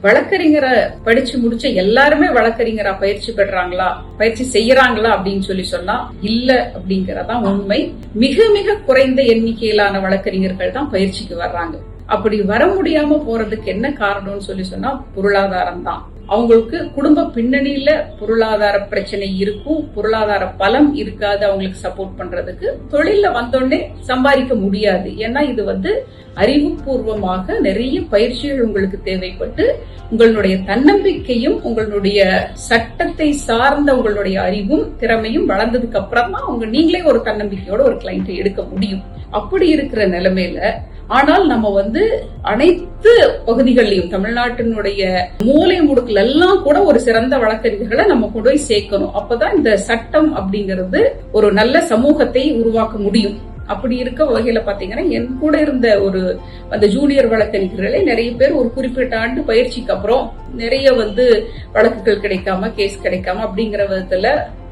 வழக்கறிஞரை படிச்சு முடிச்ச எல்லாருமே வழக்கறிஞரா பயிற்சி பெறாங்களா, பயிற்சி செய்யறாங்களா அப்படின்னு சொன்னா இல்ல அப்படிங்கறதான் உண்மை. மிக மிக குறைந்த எண்ணிக்கையிலான வழக்கறிஞர்கள் தான் பயிற்சிக்கு வர்றாங்க. அப்படி வர முடியாம போறதுக்கு என்ன காரணம்னு சொன்னா பொருளாதாரம் தான். அவங்களுக்கு குடும்ப பின்னணியில பொருளாதார பிரச்சனை இருக்கும், பொருளாதார பலம் இருக்காது அவங்களுக்கு சப்போர்ட் பண்றதுக்கு. தொழில வந்தோடனே சம்பாதிக்க முடியாது. ஏன்னா இது அறிவுபூர்வமாக நிறைய பயிற்சிகள் உங்களுக்கு தேவைப்பட்டு உங்களுடைய தன்னம்பிக்கையும் உங்களுடைய சட்டத்தை சார்ந்த உங்களுடைய அறிவும் திறமையும் வளர்ந்ததுக்கு அப்புறம் தான் நீங்களே ஒரு தன்னம்பிக்கையோட ஒரு கிளையண்டை எடுக்க முடியும். அப்படி இருக்கிற நிலைமையில ஆனால் நம்ம அனைத்து பகுதிகளிலும் தமிழ்நாட்டினுடைய மூலை முடுக்குல எல்லாம் கூட ஒரு சிறந்த வழக்கறிஞர்களை நம்ம கொண்டு போய் சேர்க்கணும். அப்பதான் இந்த சட்டம் அப்படிங்கிறது ஒரு நல்ல சமூகத்தை உருவாக்க முடியும். அப்படி இருக்க வகையில பாத்தீங்கன்னா என் கூட இருந்த அந்த ஜூனியர் வழக்கறிஞர்களே நிறைய பேர் ஒரு குறிப்பிட்ட ஆண்டு பயிற்சிக்கு அப்புறம் நிறைய வழக்குகள் கிடைக்காம, கேஸ் கிடைக்காம அப்படிங்கிற விதத்துல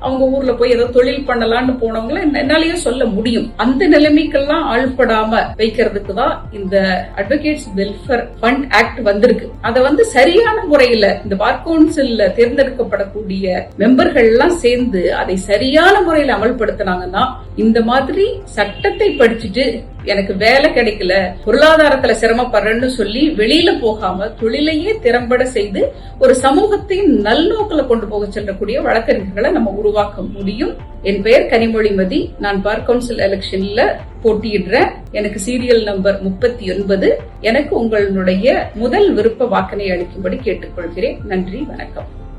அவங்க ஊர்ல போய் ஏதோ தொழில் பண்ணலாம்னு போனவங்கள என்னாலேயே சொல்ல முடியும். அந்த நிலைமைக்கெல்லாம் ஆள்படாம வைக்கிறதுக்கு தான் இந்த அட்வொகேட்ஸ் வெல்ஃபேர் ஃபண்ட் ஆக்ட் வந்திருக்கு. அதை சரியான முறையில இந்த பார் கவுன்சில்ல தேர்ந்தெடுக்கப்படக்கூடிய மெம்பர்கள் எல்லாம் சேர்ந்து அதை சரியான முறையில அமல்படுத்தினாங்கன்னா இந்த மாதிரி சட்டத்தை படிச்சுட்டு எனக்கு வேலை கிடைக்கல, பொருளாதாரத்துல சிரமப்படுறேன்னு சொல்லி வெளியில போகாம தொழிலையே திறம்பட செய்து ஒரு சமூகத்தையும் நல்நோக்கில கொண்டு போக செல்லக்கூடிய வழக்கறிஞர்களை நம்ம உருவாக்க முடியும். என் பெயர் கனிமொழிமதி. நான் பார் கவுன்சில் எலெக்ஷன்ல போட்டியிடுறேன். எனக்கு சீரியல் நம்பர் 39. எனக்கு உங்களுடைய முதல் விருப்ப வாக்கினை அளிக்கும்படி கேட்டுக்கொள்கிறேன். நன்றி, வணக்கம்.